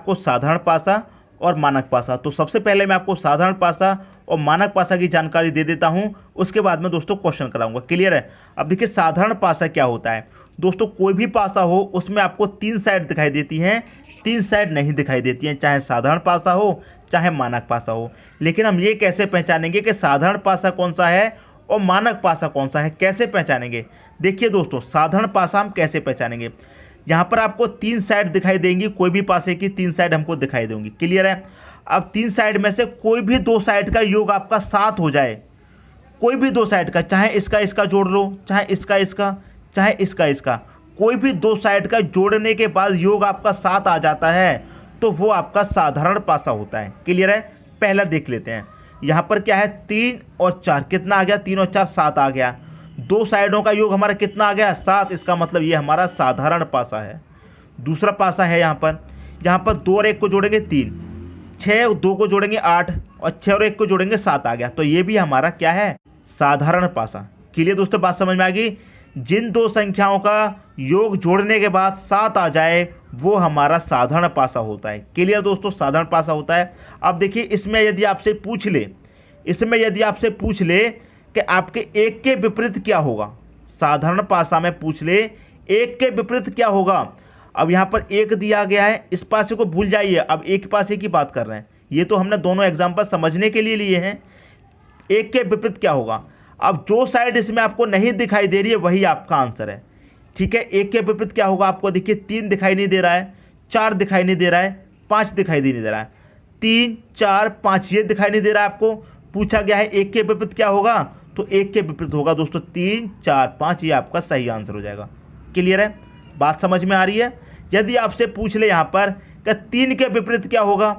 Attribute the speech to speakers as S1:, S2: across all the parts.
S1: आपको साधारण पासा और मानक पासा। तो सबसे पहले मैं आपको साधारण पासा और मानक पासा की जानकारी दे देता हूं, उसके बाद में दोस्तों क्वेश्चन कराऊंगा। क्लियर है? अब देखिए साधारण पासा क्या होता है दोस्तों। कोई भी पासा हो उसमें आपको 3 साइड दिखाई देती हैं, 3 साइड नहीं दिखाई देती हैं, चाहे साधारण पासा हो चाहे मानक पासा हो। लेकिन हम ये कैसे पहचानेंगे कि साधारण पासा कौन सा है और मानक पासा कौन सा है, कैसे पहचानेंगे? देखिए दोस्तों, साधारण पासा हम कैसे पहचानेंगे। यहाँ पर आपको 3 साइड दिखाई देंगी, कोई भी पासे की 3 साइड हमको दिखाई देंगी। क्लियर है? अब 3 साइड में से कोई भी 2 साइड का योग आपका 7 हो जाए, कोई भी 2 साइड का, चाहे इसका इसका जोड़ लो, चाहे इसका इसका, चाहे इसका इसका, कोई भी 2 साइड का जोड़ने के बाद योग आपका 7 आ जाता है, तो वो आपका साधारण पासा होता है। क्लियर है? पहला देख लेते हैं। यहाँ पर क्या है, 3 और 4 कितना आ गया, 3 और 4 7 आ गया। 2 साइडों का योग हमारा कितना आ गया, 7। इसका मतलब ये हमारा साधारण पासा है। दूसरा पासा है यहाँ पर 2 और 1 को जोड़ेंगे 3, 6 और 2 को जोड़ेंगे 8, और 6 और 1 को जोड़ेंगे 7 आ गया। तो ये भी हमारा क्या है, साधारण पासा। क्लियर दोस्तों, बात समझ में आ गई? जिन 2 संख्याओं का योग जोड़ने के बाद 7 आ जाए वो हमारा साधारण पासा होता है। क्लियर दोस्तों, साधारण पासा होता है। अब देखिए इसमें यदि आपसे पूछ ले कि आपके 1 के विपरीत क्या होगा, साधारण पासा में पूछ ले 1 के विपरीत क्या होगा। अब यहाँ पर 1 दिया गया है, इस पासे को भूल जाइए, अब एक पासे की बात कर रहे हैं। ये तो हमने दोनों एग्जाम्पल समझने के लिए लिए हैं। 1 के विपरीत क्या होगा, अब जो साइड इसमें आपको नहीं दिखाई दे रही है वही आपका आंसर है। ठीक है? 1 के विपरीत क्या होगा, आपको देखिए 3 दिखाई नहीं दे रहा है, 4 दिखाई नहीं दे रहा है, 5 दिखाई नहीं दे रहा है। 3 4 5 ये दिखाई नहीं दे रहा है। आपको पूछा गया है 1 के विपरीत क्या होगा, तो 1 के विपरीत होगा दोस्तों 3 4 5, ये आपका सही आंसर हो जाएगा। क्लियर है? बात समझ में आ रही है? यदि आपसे पूछ ले यहाँ पर कि 3 के विपरीत क्या होगा,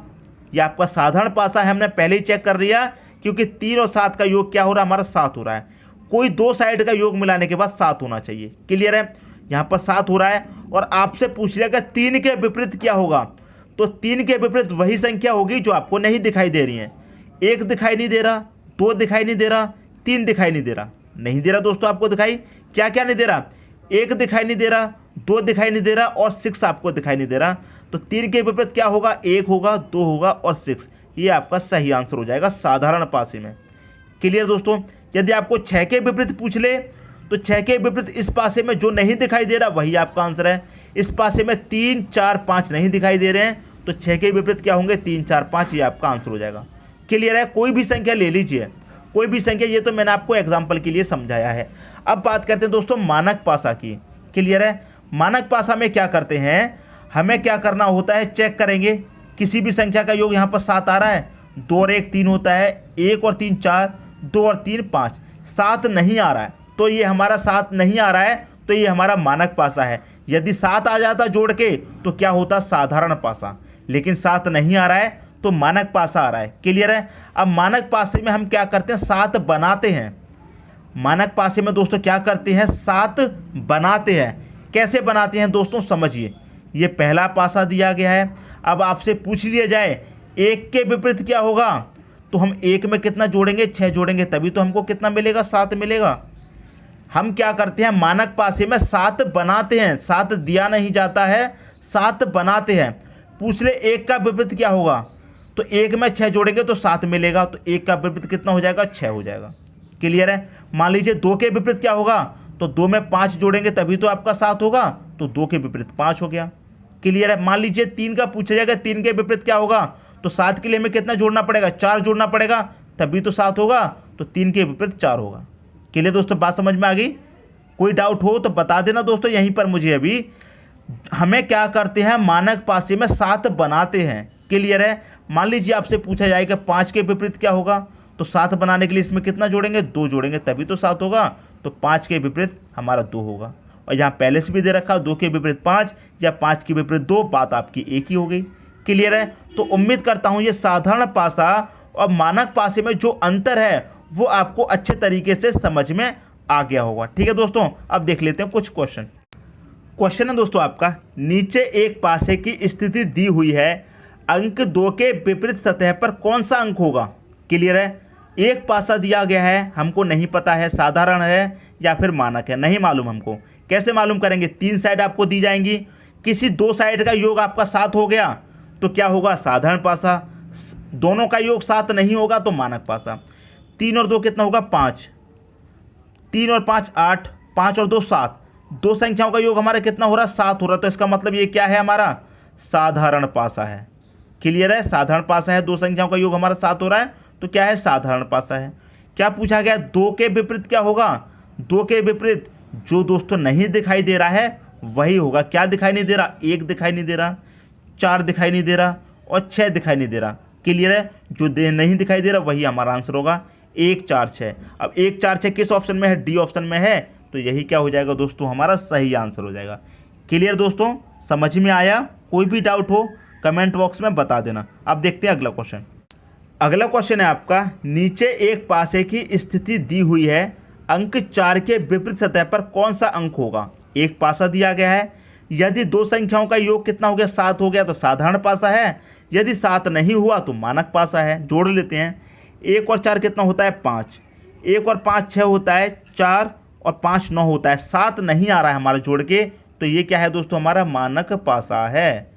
S1: ये आपका साधारण पासा है, हमने पहले ही चेक कर लिया, क्योंकि 3 और 7 का योग क्या हो रहा है, हमारा 7 हो रहा है। कोई 2 साइड का योग मिलाने के बाद 7 होना चाहिए। क्लियर है? यहाँ पर 7 हो रहा है और आपसे पूछ लिया कि 3 के विपरीत क्या होगा, तो 3 के विपरीत वही संख्या होगी जो आपको नहीं दिखाई दे रही है। 1 दिखाई नहीं दे रहा, 2 दिखाई नहीं दे रहा, 3 दिखाई नहीं दे रहा, नहीं दे रहा दोस्तों आपको दिखाई, क्या क्या नहीं दे रहा, 1 दिखाई नहीं दे रहा, 2 दिखाई नहीं दे रहा और 6 आपको दिखाई नहीं दे रहा। तो 3 के विपरीत क्या होगा, 1 होगा, 2 होगा और 6, ये आपका सही आंसर हो जाएगा साधारण पासे में। क्लियर दोस्तों? यदि आपको 6 के विपरीत पूछ ले, तो 6 के विपरीत इस पासे में जो नहीं दिखाई दे रहा वही आपका आंसर है। इस पासे में 3 4 5 नहीं दिखाई दे रहे हैं, तो 6 के विपरीत क्या होंगे, 3 4 5, ये आपका आंसर हो जाएगा। क्लियर है? कोई भी संख्या ले लीजिए, कोई भी संख्या, ये तो मैंने आपको एग्जाम्पल के लिए समझाया है। अब बात करते हैं दोस्तों मानक पासा की। क्लियर है? मानक पासा में क्या करते हैं, हमें क्या करना होता है, चेक करेंगे किसी भी संख्या का योग यहाँ पर 7 आ रहा है, 2 और 1 3 होता है, 1 और 3 4, 2 और 3 5, 7 नहीं आ रहा है, तो ये हमारा 7 नहीं आ रहा है, तो ये हमारा मानक पासा है। यदि 7 आ जाता जोड़ के तो क्या होता, साधारण पासा, लेकिन 7 नहीं आ रहा है तो मानक पासा आ रहा है। क्लियर है? अब मानक पासे में हम क्या करते हैं, 7 बनाते हैं। मानक पासे में दोस्तों क्या करते हैं, 7 बनाते हैं। कैसे बनाते हैं दोस्तों, समझिए। ये पहला पासा दिया गया है, अब आपसे पूछ लिया जाए 1 के विपरीत क्या होगा, तो हम 1 में कितना जोड़ेंगे, 6 जोड़ेंगे, तभी तो हमको कितना मिलेगा, 7 मिलेगा। हम क्या करते हैं, मानक पासे में 7 बनाते हैं, 7 दिया नहीं जाता है, 7 बनाते हैं। पूछ ले 1 का विपरीत क्या होगा, तो 1 में 6 जोड़ेंगे तो 7 मिलेगा, तो 1 का विपरीत कितना हो जाएगा, 6 हो जाएगा। क्लियर है? मान लीजिए 2 के विपरीत क्या होगा, तो 2 में 5 जोड़ेंगे तभी तो आपका 7 होगा, तो 2 के विपरीत 5 हो गया। क्लियर है? मान लीजिए 3 का पूछा जाएगा, 3 के विपरीत क्या होगा, तो 7 के लिए हमें कितना जोड़ना पड़ेगा, 4 जोड़ना पड़ेगा, तभी तो 7 होगा, तो 3 के विपरीत 4 होगा। क्लियर दोस्तों, बात समझ में आ गई? कोई डाउट हो तो बता देना दोस्तों यहीं पर मुझे। अभी हमें क्या करते हैं, मानक पासे में 7 बनाते हैं। क्लियर है? मान लीजिए आपसे पूछा जाए कि 5 के विपरीत क्या होगा, तो 7 बनाने के लिए इसमें कितना जोड़ेंगे, 2 जोड़ेंगे तभी तो 7 होगा, तो 5 के विपरीत हमारा 2 होगा। और यहाँ पहले से भी दे रखा 2 के विपरीत 5 या 5 के विपरीत 2, बात आपकी एक ही हो गई। क्लियर है? तो उम्मीद करता हूँ ये साधारण पासा और मानक पासे में जो अंतर है वो आपको अच्छे तरीके से समझ में आ गया होगा। ठीक है दोस्तों, अब देख लेते हैं कुछ क्वेश्चन है दोस्तों आपका, नीचे एक पासे की स्थिति दी हुई है, अंक 2 के विपरीत सतह पर कौन सा अंक होगा। क्लियर है? एक पासा दिया गया है, हमको नहीं पता है साधारण है या फिर मानक है, नहीं मालूम हमको। कैसे मालूम करेंगे, 3 साइड आपको दी जाएंगी, किसी 2 साइड का योग आपका 7 हो गया, तो क्या होगा, साधारण पासा। दोनों का योग 7 नहीं होगा तो मानक पासा। 3 और 2 कितना होगा, 5। 3 और 5 8, 5 और 2 7। दो संख्याओं का योग हमारा कितना हो रहा है, 7 हो रहा है। तो इसका मतलब ये क्या है, हमारा साधारण पासा है। क्लियर है, साधारण पासा है। दो संख्याओं का योग हमारा 7 हो रहा है तो क्या है, साधारण पासा है। क्या पूछा गया, 2 के विपरीत क्या होगा। 2 के विपरीत जो दोस्तों नहीं दिखाई दे रहा है वही होगा। क्या दिखाई नहीं दे रहा, 1 दिखाई नहीं दे रहा, 4 दिखाई नहीं दे रहा और 6 दिखाई नहीं दे रहा। क्लियर है, जो नहीं दिखाई दे रहा वही हमारा आंसर होगा, 1 4 6। अब 1 4 6 किस ऑप्शन में है, डी ऑप्शन में है। तो यही क्या हो जाएगा दोस्तों, हमारा सही आंसर हो जाएगा। क्लियर दोस्तों, समझ में आया। कोई भी डाउट हो कमेंट बॉक्स में बता देना। अब देखते हैं अगला क्वेश्चन। अगला क्वेश्चन है आपका, नीचे एक पासे की स्थिति दी हुई है, अंक 4 के विपरीत सतह पर कौन सा अंक होगा। एक पासा दिया गया है, यदि दो संख्याओं का योग कितना हो गया, 7 हो गया तो साधारण पासा है। यदि 7 नहीं हुआ तो मानक पासा है। जोड़ लेते हैं, 1 और 4 कितना होता है, 5। 1 और 5 6 होता है, 4 और 5 9 होता है। 7 नहीं आ रहा है हमारा जोड़ के, तो ये क्या है दोस्तों, हमारा मानक पासा है।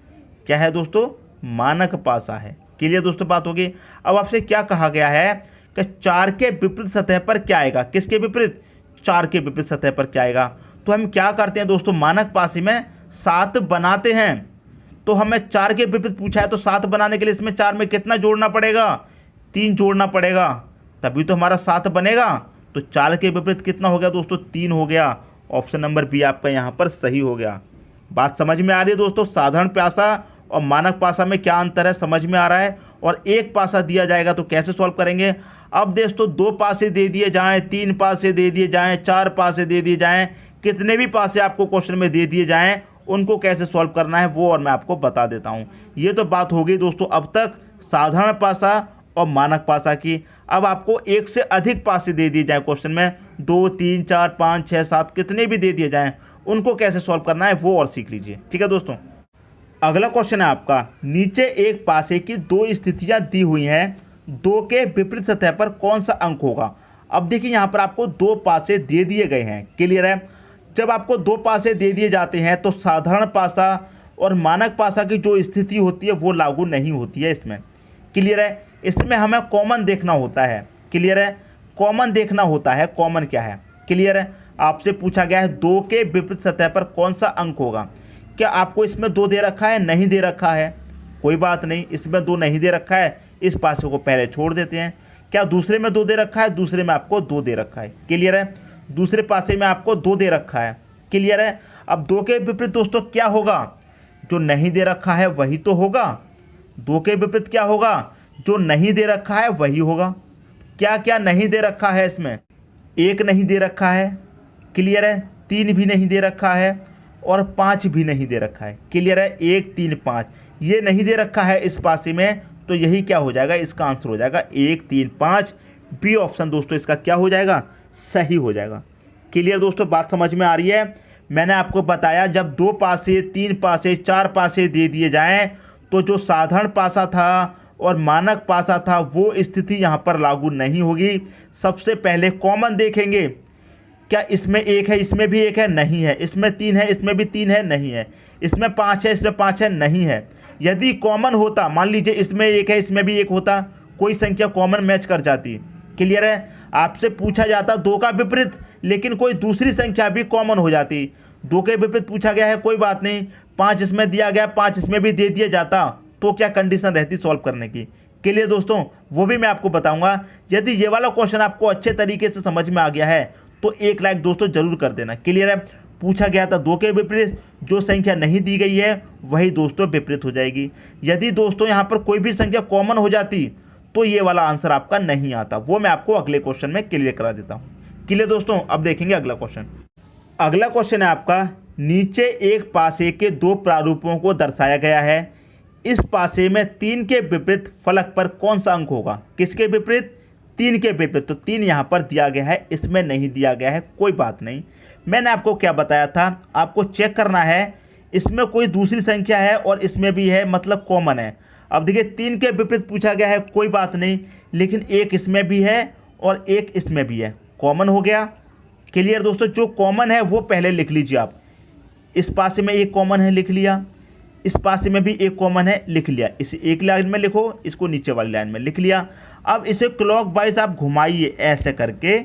S1: क्या है दोस्तों, मानक पासा है। क्लियर दोस्तों, बात होगी। अब आपसे क्या कहा गया है कि 4 के विपरीत सतह पर क्या आएगा। किसके विपरीत, 4 के विपरीत सतह पर क्या आएगा। तो हम क्या करते हैं दोस्तों, मानक पासे में 7 बनाते हैं। तो हमें 4 के विपरीत पूछा है तो 7 बनाने के लिए इसमें 4 में कितना जोड़ना पड़ेगा, 3 जोड़ना पड़ेगा, तभी तो हमारा 7 बनेगा। तो 4 के विपरीत कितना हो गया दोस्तों, 3 हो गया। ऑप्शन नंबर बी आपका यहाँ पर सही हो गया। बात समझ में आ रही है दोस्तों। साधारण पासा और मानक पासा में क्या अंतर है, समझ में आ रहा है। और एक पासा दिया जाएगा तो कैसे सॉल्व करेंगे। अब दोस्तों 2 पासे दे दिए जाएं, 3 पासे दे दिए जाएं, 4 पासे दे दिए जाएं, कितने भी पासे आपको क्वेश्चन में दे दिए जाएं, उनको कैसे सॉल्व करना है वो और मैं आपको बता देता हूं। ये तो बात हो गई दोस्तों अब तक साधारण पासा और मानक पासा की। अब आपको एक से अधिक पासे दे दिए जाएं क्वेश्चन में, 2 3 4 5 6 7 कितने भी दे दिए जाएं, उनको कैसे सॉल्व करना है वो और सीख लीजिए। ठीक है दोस्तों, अगला क्वेश्चन है आपका, नीचे एक पासे की 2 स्थितियां दी हुई हैं, 2 के विपरीत सतह पर कौन सा अंक होगा। अब देखिए यहाँ पर आपको 2 पासे दे दिए गए हैं। क्लियर है, जब आपको 2 पासे दे दिए जाते हैं तो साधारण पासा और मानक पासा की जो स्थिति होती है वो लागू नहीं होती है इसमें। क्लियर है, इसमें हमें कॉमन देखना होता है। क्लियर है, कॉमन देखना होता है, कॉमन क्या है। क्लियर है, आपसे पूछा गया है 2 के विपरीत सतह पर कौन सा अंक होगा। क्या आपको इसमें 2 दे रखा है, नहीं दे रखा है, कोई बात नहीं, इसमें 2 नहीं दे रखा है, इस पासे को पहले छोड़ देते हैं। क्या दूसरे में 2 दे रखा है, दूसरे में आपको 2 दे रखा है। क्लियर है, दूसरे पासे में आपको 2 दे रखा है। क्लियर है, अब 2 के विपरीत दोस्तों क्या होगा, जो नहीं दे रखा है वही तो होगा। 2 के विपरीत क्या होगा, जो नहीं दे रखा है वही होगा। क्या क्या नहीं दे रखा है इसमें, 1 नहीं दे रखा है। क्लियर है, 3 भी नहीं दे रखा है और 5 भी नहीं दे रखा है। क्लियर है, 1 3 5 ये नहीं दे रखा है इस पासे में, तो यही क्या हो जाएगा, इसका आंसर हो जाएगा 1 3 5। बी ऑप्शन दोस्तों इसका क्या हो जाएगा, सही हो जाएगा। क्लियर दोस्तों, बात समझ में आ रही है। मैंने आपको बताया जब 2 पासे 3 पासे 4 पासे दे दिए जाएं तो जो साधारण पासा था और मानक पासा था वो स्थिति यहाँ पर लागू नहीं होगी। सबसे पहले कॉमन देखेंगे, क्या इसमें 1 है, इसमें भी 1 है, नहीं है, इसमें 3 है, इसमें भी 3 है, नहीं है, इसमें 5 है, इसमें 5 है, नहीं है। यदि कॉमन होता, मान लीजिए इसमें 1 है, इसमें भी 1 होता, कोई संख्या कॉमन मैच कर जाती। क्लियर है, आपसे पूछा जाता 2 का विपरीत, लेकिन कोई दूसरी संख्या भी कॉमन हो जाती। 2 के विपरीत पूछा गया है, कोई बात नहीं, 5 इसमें दिया गया, 5 इसमें भी दे दिया जाता, तो क्या कंडीशन रहती सॉल्व करने की। क्लियर दोस्तों, वो भी मैं आपको बताऊंगा। यदि ये वाला क्वेश्चन आपको अच्छे तरीके से समझ में आ गया है तो 1 लाइक दोस्तों जरूर कर देना। क्लियर है, पूछा गया था 2 के विपरीत, जो संख्या नहीं दी गई है वही दोस्तों विपरीत हो जाएगी। यदि दोस्तों यहाँ पर कोई भी संख्या कॉमन हो जाती तो ये वाला आंसर आपका नहीं आता, वो मैं आपको अगले क्वेश्चन में क्लियर करा देता हूँ। क्लियर दोस्तों, अब देखेंगे अगला क्वेश्चन। अगला क्वेश्चन है आपका, नीचे एक पासे के 2 प्रारूपों को दर्शाया गया है, इस पासे में 3 के विपरीत फलक पर कौन सा अंक होगा। किसके विपरीत, 3 के विपरीत। तो 3 यहाँ पर दिया गया है, इसमें नहीं दिया गया है, कोई बात नहीं। मैंने आपको क्या बताया था, आपको चेक करना है इसमें कोई दूसरी संख्या है और इसमें भी है, मतलब कॉमन है। अब देखिए 3 के विपरीत पूछा गया है, कोई बात नहीं, लेकिन 1 इसमें भी है और 1 इसमें भी है, कॉमन हो गया। क्लियर दोस्तों, जो कॉमन है वो पहले लिख लीजिए आप। इस पासे में 1 कॉमन है, लिख लिया। इस पासे में भी एक कॉमन है, लिख लिया, इसे एक लाइन में लिखो, इसको नीचे वाली लाइन में लिख लिया। अब इसे क्लॉकवाइज आप घुमाइए, ऐसे करके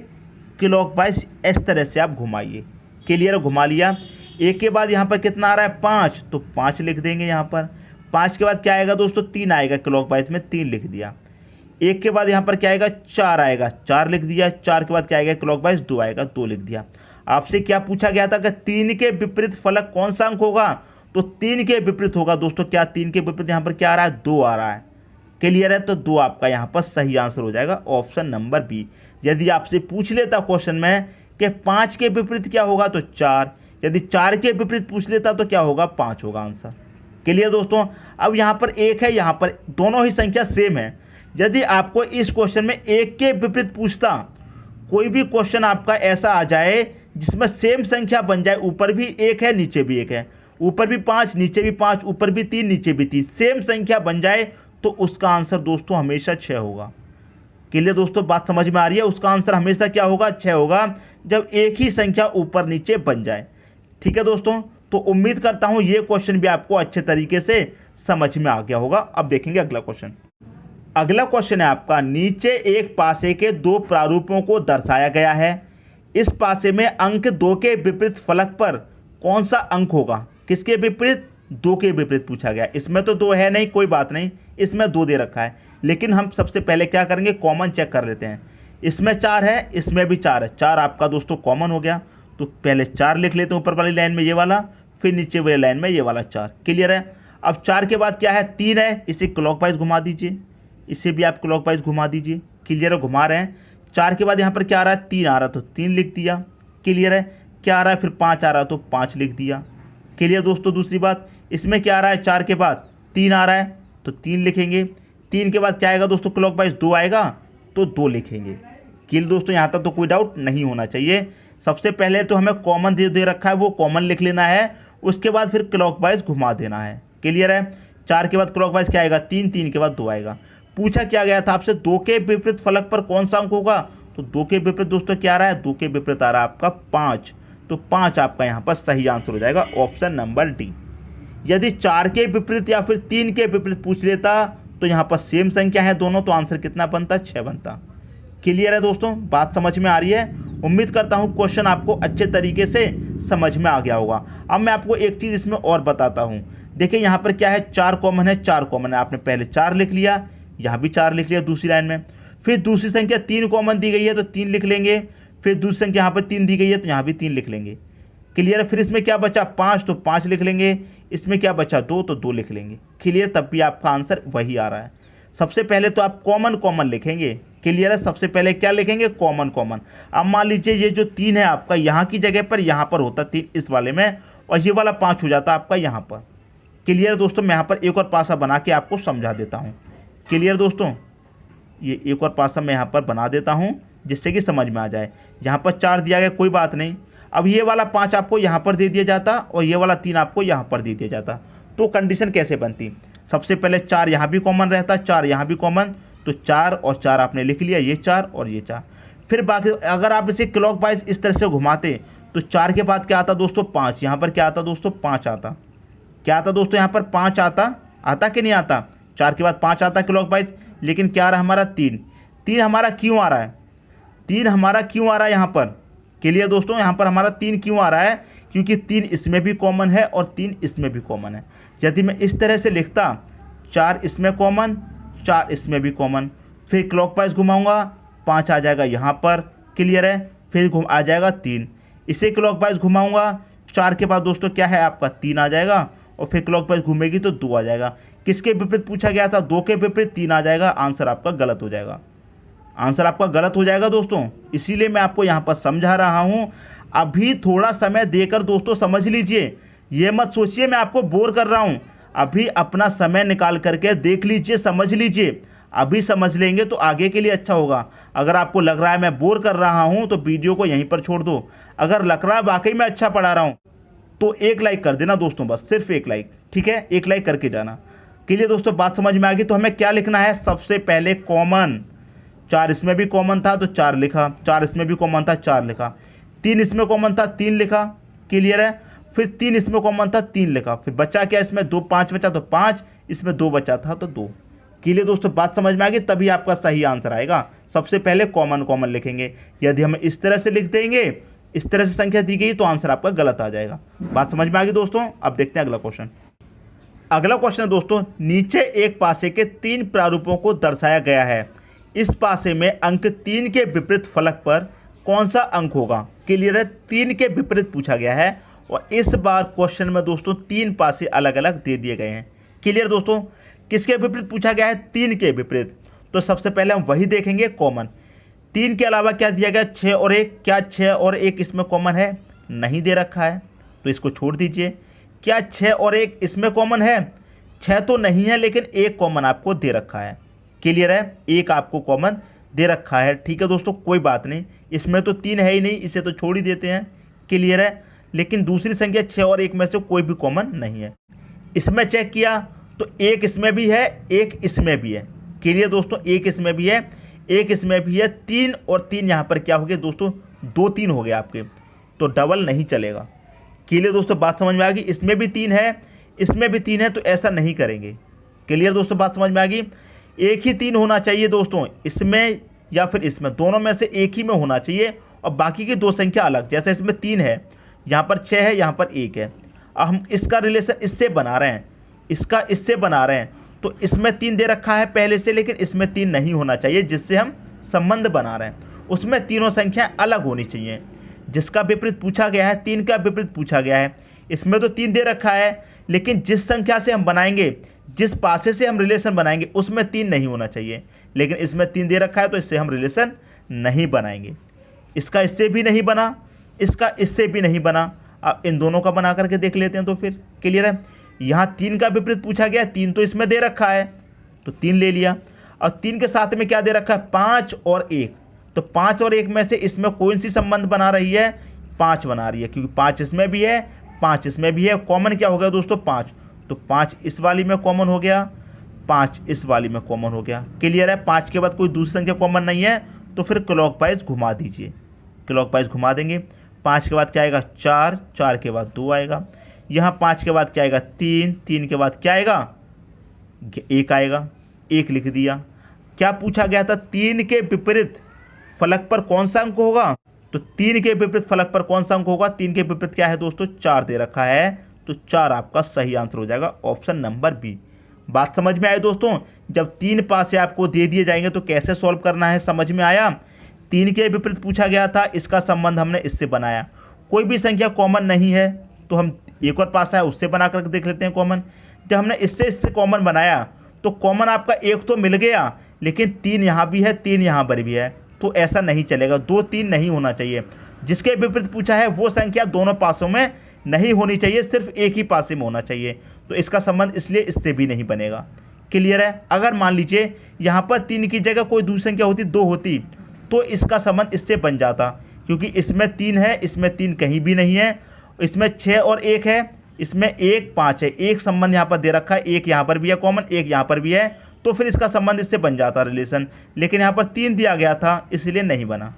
S1: क्लॉकवाइज इस तरह से आप घुमाइए। क्लियर, घुमा लिया। एक के बाद यहाँ पर कितना आ रहा है 5, तो 5 लिख देंगे यहाँ पर। 5 के बाद क्या आएगा दोस्तों 3 आएगा, क्लॉकवाइज में 3 लिख दिया। एक के बाद यहाँ पर क्या आएगा 4 आएगा, 4 लिख दिया। 4 के बाद क्या आएगा क्लॉकवाइज 2 आएगा, 2 लिख दिया। आपसे क्या पूछा गया था कि 3 के विपरीत फलक कौन सा अंक होगा, तो 3 के विपरीत होगा दोस्तों। क्या 3 के विपरीत यहाँ पर क्या आ रहा है 2 आ रहा है। क्लियर है, तो 2 आपका यहाँ पर सही आंसर हो जाएगा, ऑप्शन नंबर बी। यदि आपसे पूछ लेता क्वेश्चन में कि 5 के विपरीत क्या होगा तो 4, यदि 4 के विपरीत पूछ लेता तो क्या होगा 5 होगा आंसर। क्लियर दोस्तों। अब यहाँ पर 1 है, यहाँ पर दोनों ही संख्या सेम है। यदि आपको इस क्वेश्चन में 1 के विपरीत पूछता, कोई भी क्वेश्चन आपका ऐसा आ जाए जिसमें सेम संख्या बन जाए, ऊपर भी 1 है नीचे भी 1 है, ऊपर भी 5 नीचे भी 5, ऊपर भी 3 नीचे भी 3, सेम संख्या बन जाए, तो उसका आंसर दोस्तों हमेशा 6 होगा। क्लियर दोस्तों, बात समझ में आ रही है। उसका आंसर हमेशा क्या होगा 6 होगा, जब एक ही संख्या ऊपर नीचे बन जाए। ठीक है दोस्तों, तो उम्मीद करता हूं ये क्वेश्चन भी आपको अच्छे तरीके से समझ में आ गया होगा। अब देखेंगे अगला क्वेश्चन। अगला क्वेश्चन है आपका, नीचे एक पासे के 2 प्रारूपों को दर्शाया गया है। इस पासे में अंक 2 के विपरीत फलक पर कौन सा अंक होगा। किसके विपरीत, 2 के विपरीत पूछा गया। इसमें तो 2 है नहीं, कोई बात नहीं, इसमें 2 दे रखा है, लेकिन हम सबसे पहले क्या करेंगे कॉमन चेक कर लेते हैं। इसमें 4 है, इसमें भी 4 है, 4 आपका दोस्तों कॉमन हो गया, तो पहले 4 लिख लेते हैं ऊपर वाली लाइन में ये वाला, फिर नीचे वाली लाइन में ये वाला 4। क्लियर है। अब 4 के बाद क्या है 3 है, इसे क्लॉकवाइज घुमा दीजिए, इसे भी आप क्लॉकवाइज घुमा दीजिए। क्लियर है, घुमा रहे हैं। 4 के बाद यहाँ पर क्या आ रहा है 3 आ रहा है, तो 3 लिख दिया। क्लियर है। क्या आ रहा है फिर 5 आ रहा है, तो 5 लिख दिया। क्लियर दोस्तों। दूसरी बात, इसमें क्या आ रहा है 4 के बाद 3 आ रहा है, तो 3 लिखेंगे। 3 के बाद क्या आएगा दोस्तों क्लॉकवाइज 2 आएगा, तो 2 लिखेंगे। क्लियर दोस्तों, यहाँ तक तो कोई डाउट नहीं होना चाहिए। सबसे पहले तो हमें कॉमन दे रखा है, वो कॉमन लिख लेना है, उसके बाद फिर क्लॉकवाइज घुमा देना है। क्लियर है। 4 के बाद क्लॉकवाइज क्या आएगा 3, 3 के बाद 2 आएगा। पूछा क्या गया था आपसे 2 के विपरीत फलक पर कौन सा अंक होगा, तो 2 के विपरीत दोस्तों क्या आ रहा है, 2 के विपरीत आ रहा है आपका 5, तो 5 आपका यहाँ पर सही आंसर हो जाएगा, ऑप्शन नंबर डी। यदि 4 के विपरीत या फिर 3 के विपरीत पूछ लेता, तो यहाँ पर सेम संख्या है दोनों, तो आंसर कितना बनता 6 बनता। क्लियर है दोस्तों, बात समझ में आ रही है। उम्मीद करता हूँ क्वेश्चन आपको अच्छे तरीके से समझ में आ गया होगा। अब मैं आपको एक चीज़ इसमें और बताता हूँ। देखिए यहाँ पर क्या है 4 कॉमन है, 4 कॉमन है, आपने पहले 4 लिख लिया, यहाँ भी 4 लिख लिया दूसरी लाइन में। फिर दूसरी संख्या 3 कॉमन दी गई है, तो 3 लिख लेंगे। फिर दूसरी संख्या यहाँ पर 3 दी गई है, तो यहाँ भी 3 लिख लेंगे। क्लियर है। फिर इसमें क्या बचा 5, तो 5 लिख लेंगे। इसमें क्या बचा 2, तो 2 लिख लेंगे। क्लियर, तब भी आपका आंसर वही आ रहा है। सबसे पहले तो आप कॉमन कॉमन लिखेंगे। क्लियर है। सबसे पहले क्या लिखेंगे कॉमन कॉमन। अब मान लीजिए ये जो 3 है आपका यहाँ की जगह पर यहाँ पर होता 3 इस वाले में, और ये वाला 5 हो जाता आपका यहाँ पर। क्लियर दोस्तों, मैं यहाँ पर एक और पासा बना के आपको समझा देता हूँ। क्लियर दोस्तों, ये एक और पासा मैं यहाँ पर बना देता हूँ जिससे कि समझ में आ जाए। यहाँ पर 4 दिया गया, कोई बात नहीं। अब ये वाला 5 आपको यहाँ पर दे दिया जाता और ये वाला 3 आपको यहाँ पर दे दिया जाता, तो कंडीशन कैसे बनती। सबसे पहले 4 यहाँ भी कॉमन रहता, 4 यहाँ भी कॉमन, तो 4 और 4 आपने लिख लिया, ये 4 और ये 4। फिर बाकी अगर आप इसे क्लॉकवाइज इस तरह से घुमाते, तो 4 के बाद क्या आता दोस्तों 5, यहाँ पर क्या आता दोस्तों 5 आता। क्या आता दोस्तों यहाँ पर 5 आता कि नहीं आता। 4 के बाद 5 आता क्लॉकवाइज, लेकिन क्या आ रहा है हमारा 3 हमारा क्यों आ रहा है, 3 हमारा क्यों आ रहा है यहाँ पर। क्लियर दोस्तों, यहाँ पर हमारा 3 क्यों आ रहा है, क्योंकि 3 इसमें भी कॉमन है और 3 इसमें भी कॉमन है। यदि मैं इस तरह से लिखता 4 इसमें कॉमन, 4 इसमें भी कॉमन, फिर क्लॉकवाइज घुमाऊंगा 5 आ जाएगा यहाँ पर। क्लियर है। फिर आ जाएगा 3, इसे क्लॉकवाइज घुमाऊंगा, 4 के बाद दोस्तों क्या है आपका 3 आ जाएगा, और फिर क्लॉकवाइज घूमेगी तो 2 आ जाएगा। किसके विपरीत पूछा गया था, 2 के विपरीत 3 आ जाएगा। आंसर आपका गलत हो जाएगा, आंसर आपका गलत हो जाएगा दोस्तों। इसीलिए मैं आपको यहाँ पर समझा रहा हूँ। अभी थोड़ा समय देकर दोस्तों समझ लीजिए, ये मत सोचिए मैं आपको बोर कर रहा हूँ। अभी अपना समय निकाल करके देख लीजिए, समझ लीजिए। अभी समझ लेंगे तो आगे के लिए अच्छा होगा। अगर आपको लग रहा है मैं बोर कर रहा हूँ, तो वीडियो को यहीं पर छोड़ दो। अगर लग रहा है वाकई मैं अच्छा पढ़ा रहा हूँ, तो एक लाइक कर देना दोस्तों, बस सिर्फ एक लाइक। ठीक है, एक लाइक करके जाना। के लिए दोस्तों बात समझ में आ गई। तो हमें क्या लिखना है, सबसे पहले कॉमन। 4 इसमें भी कॉमन था तो 4 लिखा, 4 इसमें भी कॉमन था 4 लिखा, 3 इसमें कॉमन था 3 लिखा। क्लियर है। फिर 3 इसमें कॉमन था, 3 लिखा, फिर बचा क्या इसमें 2, 5 बचा तो 5, इसमें 2 बचा था तो 2। के लिए दोस्तों बात समझ में आ गई, तभी आपका सही आंसर आएगा। सबसे पहले कॉमन कॉमन लिखेंगे, यदि हम इस तरह से लिख देंगे, इस तरह से संख्या दी गई तो आंसर आपका गलत आ जाएगा। बात समझ में आ गई दोस्तों। अब देखते हैं अगला क्वेश्चन। अगला क्वेश्चन है दोस्तों, नीचे एक पासे के 3 प्रारूपों को दर्शाया गया है, इस पासे में अंक 3 के विपरीत फलक पर कौन सा अंक होगा। क्लियर है, 3 के विपरीत पूछा गया है और इस बार क्वेश्चन में दोस्तों 3 पासे अलग अलग दे दिए गए हैं। क्लियर दोस्तों, किसके विपरीत पूछा गया है, 3 के विपरीत। तो सबसे पहले हम वही देखेंगे कॉमन। 3 के अलावा क्या दिया गया, 6 और 1। क्या 6 और 1 इसमें कॉमन है, नहीं दे रखा है, तो इसको छोड़ दीजिए। क्या 6 और 1 इसमें कॉमन है, 6 तो नहीं है लेकिन 1 कॉमन आपको दे रखा है। क्लियर है, 1 आपको कॉमन दे रखा है। ठीक है दोस्तों, कोई बात नहीं, इसमें तो 3 है ही नहीं, इसे तो छोड़ ही देते हैं। क्लियर है, लेकिन दूसरी संख्या 6 और 1 में से कोई भी कॉमन नहीं है। इसमें चेक किया तो 1 इसमें भी है, 1 इसमें भी है। क्लियर दोस्तों, 1 इसमें भी है, 1 इसमें भी है, 3 और 3 यहाँ पर क्या हो गए दोस्तों, 2 3 हो गए आपके, तो डबल नहीं चलेगा। क्लियर दोस्तों, बात समझ में आ गई। इसमें भी 3 है, इसमें भी 3 है, तो ऐसा नहीं करेंगे। क्लियर दोस्तों, बात समझ में आ गई। एक ही 3 होना चाहिए दोस्तों, इसमें या फिर इसमें, दोनों में से एक ही में होना चाहिए और बाकी की 2 संख्या अलग। जैसे इसमें 3 है, यहाँ पर 6 है, यहाँ पर 1 है। अब हम इसका रिलेशन इससे बना रहे हैं, इसका इससे बना रहे हैं, तो इसमें 3 दे रखा है पहले से, लेकिन इसमें 3 नहीं होना चाहिए। जिससे हम संबंध बना रहे हैं उसमें तीनों संख्याएं अलग होनी चाहिए। जिसका विपरीत पूछा गया है, 3 का विपरीत पूछा गया है, इसमें तो 3 दे रखा है, लेकिन जिस संख्या से हम बनाएंगे, जिस पासे से हम रिलेशन बनाएंगे उसमें 3 नहीं होना चाहिए, लेकिन इसमें 3 दे रखा है तो इससे हम रिलेशन नहीं बनाएंगे। इसका इससे भी नहीं बना, इसका इससे भी नहीं बना। अब इन दोनों का बना करके देख लेते हैं तो फिर क्लियर है। यहाँ 3 का विपरीत पूछा गया, 3 तो इसमें दे रखा है तो 3 ले लिया। और 3 के साथ में क्या दे रखा है, 5 और 1, तो 5 और 1 में से इसमें कौन सी संबंध बना रही है, 5 बना रही है, क्योंकि 5 इसमें भी है, 5 इसमें भी है। कॉमन क्या हो गया दोस्तों, 5, तो 5 इस वाली में कॉमन हो गया, 5 इस वाली में कॉमन हो गया। क्लियर है, 5 के बाद कोई दूसरी संख्या कॉमन नहीं है, तो फिर क्लॉकवाइज घुमा दीजिए। क्लॉकवाइज घुमा देंगे, 5 के बाद क्या आएगा, 4, 4 के बाद 2 आएगा। यहाँ 5 के बाद क्या आएगा, 3, 3 के बाद क्या आएगा, 1 आएगा, 1 लिख दिया। क्या पूछा गया था, 3 के विपरीत फलक पर कौन सा अंक होगा, तो 3 के विपरीत फलक पर कौन सा अंक होगा। 3 के विपरीत क्या है दोस्तों, 4 दे रखा है, तो 4 आपका सही आंसर हो जाएगा, ऑप्शन नंबर बी। बात समझ में आई दोस्तों। जब 3 पासे आपको दे दिए जाएंगे तो कैसे सॉल्व करना है, समझ में आया। 3 के विपरीत पूछा गया था, इसका संबंध हमने इससे बनाया। कोई भी संख्या कॉमन नहीं है तो हम एक और पासा है उससे बना कर देख लेते हैं कॉमन। जब हमने इससे कॉमन बनाया तो कॉमन आपका 1 तो मिल गया, लेकिन 3 यहाँ भी है, 3 यहाँ पर भी है, तो ऐसा नहीं चलेगा। 2 3 नहीं होना चाहिए। जिसके विपरीत पूछा है वो संख्या दोनों पासों में नहीं होनी चाहिए, सिर्फ एक ही पासे में होना चाहिए, तो इसका संबंध इसलिए इससे भी नहीं बनेगा। क्लियर है। अगर मान लीजिए यहाँ पर 3 की जगह कोई दूसरी संख्या होती, 2 होती, तो इसका संबंध इससे बन जाता, क्योंकि इसमें 3 है, इसमें 3 कहीं भी नहीं है, इसमें 6 और 1 है, इसमें 1 5 है, एक संबंध यहाँ पर दे रखा है, 1 यहाँ पर भी है कॉमन, 1 यहाँ पर भी है, तो फिर इसका संबंध इससे बन जाता रिलेशन। लेकिन यहाँ पर 3 दिया गया था इसलिए नहीं बना।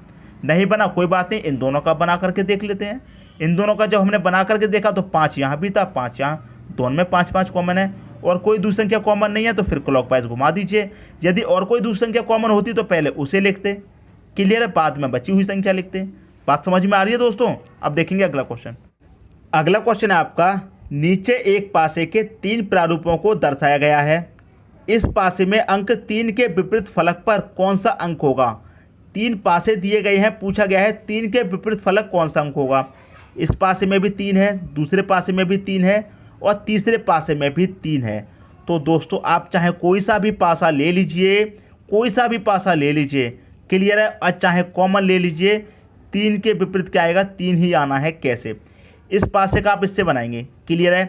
S1: नहीं बना, कोई बात नहीं, इन दोनों का बना करके देख लेते हैं। इन दोनों का जब हमने बना करके देखा तो 5 यहाँ भी था, 5 यहाँ, दोनों में 5 5 कॉमन है और कोई दूसरी संख्या कॉमन नहीं है, तो फिर क्लॉकवाइज घुमा दीजिए। यदि और कोई दूसरी संख्या कॉमन होती तो पहले उसे लिखते, क्लियर है, बाद में बची हुई संख्या लिखते। बात समझ में आ रही है दोस्तों। अब देखेंगे अगला क्वेश्चन। अगला क्वेश्चन है आपका, नीचे एक पासे के 3 प्रारूपों को दर्शाया गया है, इस पासे में अंक 3 के विपरीत फलक पर कौन सा अंक होगा। 3 पासे दिए गए हैं, पूछा गया है 3 के विपरीत फलक कौन सा अंक होगा। इस पासे में भी 3 है, दूसरे पासे में भी 3 है और तीसरे पासे में भी 3 है। तो दोस्तों आप चाहे कोई सा भी पासा ले लीजिए, कोई सा भी पासा ले लीजिए, क्लियर है, और चाहे कॉमन ले लीजिए, 3 के विपरीत क्या आएगा, 3 ही आना है। कैसे, इस पासे का आप इससे बनाएंगे, क्लियर है।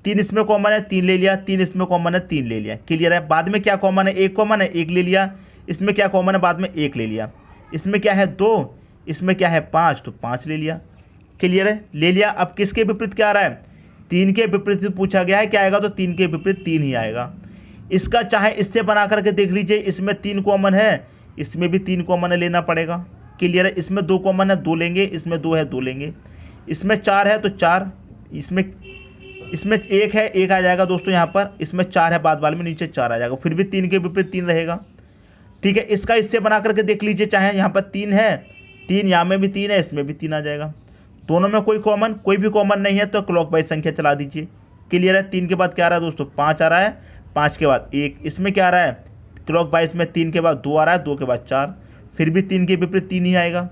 S1: 3 इसमें कॉमन है, 3 ले लिया, 3 इसमें कॉमन है, 3 ले लिया, क्लियर है। बाद में क्या कॉमन है, 1 कॉमन है, 1 ले लिया। इसमें क्या कॉमन है, बाद में 1 ले लिया। इसमें क्या है 2, इसमें क्या है 5, तो 5 ले लिया, क्लियर है, ले लिया। अब किसके विपरीत क्या आ रहा है, 3 के विपरीत पूछा गया है, क्या आएगा, तो 3 के विपरीत 3 ही आएगा। इसका चाहे इससे बना करके देख लीजिए, इसमें 3 कॉमन है, इसमें भी 3 कॉमन है, लेना पड़ेगा, क्लियर है। इसमें 2 कॉमन है, 2 लेंगे, इसमें 2 है, 2 लेंगे। इसमें 4 है तो 4, इसमें इसमें 1 है, 1 आ जाएगा दोस्तों यहाँ पर, इसमें 4 है बाद वाले में, नीचे 4 आ जाएगा, फिर भी 3 के विपरीत 3 रहेगा। ठीक है, इसका इससे बना करके देख लीजिए, चाहे यहाँ पर 3 है, 3 यहाँ में भी 3 है, इसमें भी 3 आ जाएगा। दोनों में कोई भी कॉमन नहीं है तो क्लॉकवाइज संख्या चला दीजिए। क्लियर है। 3 के बाद क्या आ रहा है दोस्तों, 5 आ रहा है, 5 के बाद 1, इसमें क्या आ रहा है क्लॉकवाइज में 3 के बाद 2 आ रहा है, 2 के बाद 4, फिर भी 3 के विपरीत 3 ही आएगा।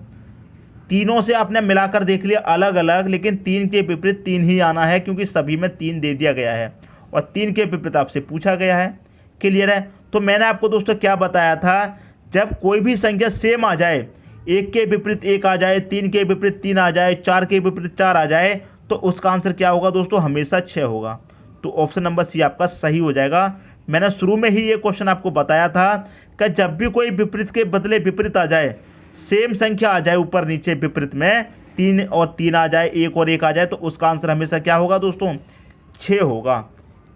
S1: तीनों से आपने मिलाकर देख लिया अलग अलग, लेकिन 3 के विपरीत 3 ही आना है, क्योंकि सभी में 3 दे दिया गया है और 3 के विपरीत आपसे पूछा गया है। क्लियर है। तो मैंने आपको दोस्तों क्या बताया था, जब कोई भी संख्या सेम आ जाए, 1 के विपरीत 1 आ जाए, 3 के विपरीत 3 आ जाए, 4 के विपरीत 4 आ जाए, तो उसका आंसर क्या होगा दोस्तों, हमेशा 6 होगा। तो ऑप्शन नंबर सी आपका सही हो जाएगा। मैंने शुरू में ही ये क्वेश्चन आपको बताया था कि जब भी कोई विपरीत के बदले विपरीत आ जाए, सेम संख्या आ जाए ऊपर नीचे विपरीत में, 3 और 3 आ जाए, 1 और 1 आ जाए, तो उसका आंसर हमेशा क्या होगा दोस्तों, 6 होगा।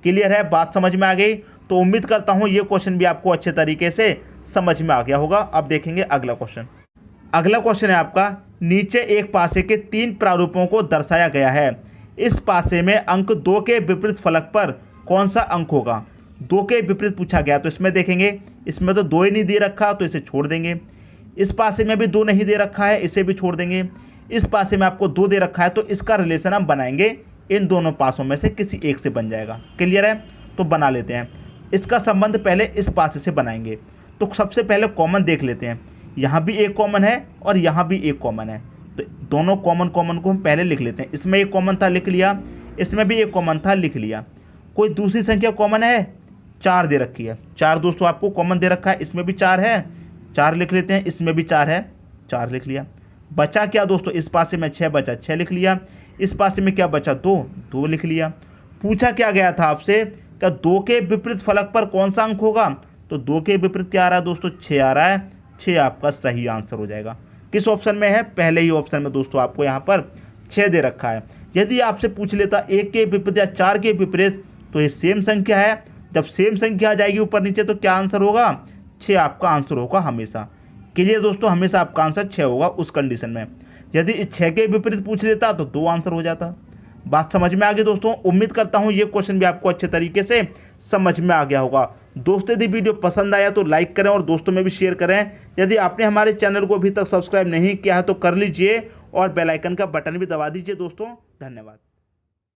S1: क्लियर है, बात समझ में आ गई। तो उम्मीद करता हूँ ये क्वेश्चन भी आपको अच्छे तरीके से समझ में आ गया होगा। अब देखेंगे अगला क्वेश्चन। अगला क्वेश्चन है आपका, नीचे एक पासे के 3 प्रारूपों को दर्शाया गया है। इस पासे में अंक 2 के विपरीत फलक पर कौन सा अंक होगा। 2 के विपरीत पूछा गया, तो इसमें देखेंगे, इसमें तो 2 ही नहीं दे रखा, तो इसे छोड़ देंगे। इस पासे में भी 2 नहीं दे रखा है, इसे भी छोड़ देंगे। इस पासे में आपको 2 दे रखा है, तो इसका रिलेशन हम बनाएंगे, इन दोनों पासों में से किसी एक से बन जाएगा। क्लियर है, तो बना लेते हैं। इसका संबंध पहले इस पासे से बनाएंगे। तो सबसे पहले कॉमन देख लेते हैं, यहाँ भी एक कॉमन है और यहाँ भी एक कॉमन है, तो दोनों कॉमन को हम पहले लिख लेते हैं। इसमें एक कॉमन था, लिख लिया, इसमें भी एक कॉमन था, लिख लिया। कोई दूसरी संख्या कॉमन है, 4 दे रखी है, 4 दोस्तों आपको कॉमन दे रखा है, इसमें भी 4 है, 4 लिख लेते हैं, इसमें भी 4 है, 4 लिख लिया। बचा क्या दोस्तों, इस पासे में 6 बचा, 6 लिख लिया। इस पासे में क्या बचा, 2, 2 लिख लिया। पूछा क्या गया था आपसे, क्या 2 के विपरीत फलक पर कौन सा अंक होगा, तो 2 के विपरीत क्या आ रहा है दोस्तों, 6 आ रहा है, 6 आपका सही आंसर हो जाएगा। किस ऑप्शन में है, पहले ही ऑप्शन में दोस्तों आपको यहाँ पर 6 दे रखा है। यदि आपसे पूछ लेता 1 के विपरीत या 4 के विपरीत, तो ये सेम संख्या है, जब सेम संख्या आ जाएगी ऊपर नीचे तो क्या आंसर होगा, 6 आपका आंसर होगा हमेशा। क्लियर दोस्तों, हमेशा आपका आंसर 6 होगा उस कंडीशन में। यदि 6 के विपरीत पूछ लेता तो 2 आंसर हो जाता। बात समझ में आ गई दोस्तों। उम्मीद करता हूँ ये क्वेश्चन भी आपको अच्छे तरीके से समझ में आ गया होगा। दोस्तों यदि वीडियो पसंद आया तो लाइक करें और दोस्तों में भी शेयर करें। यदि आपने हमारे चैनल को अभी तक सब्सक्राइब नहीं किया है तो कर लीजिए और बेल आइकन का बटन भी दबा दीजिए दोस्तों। धन्यवाद।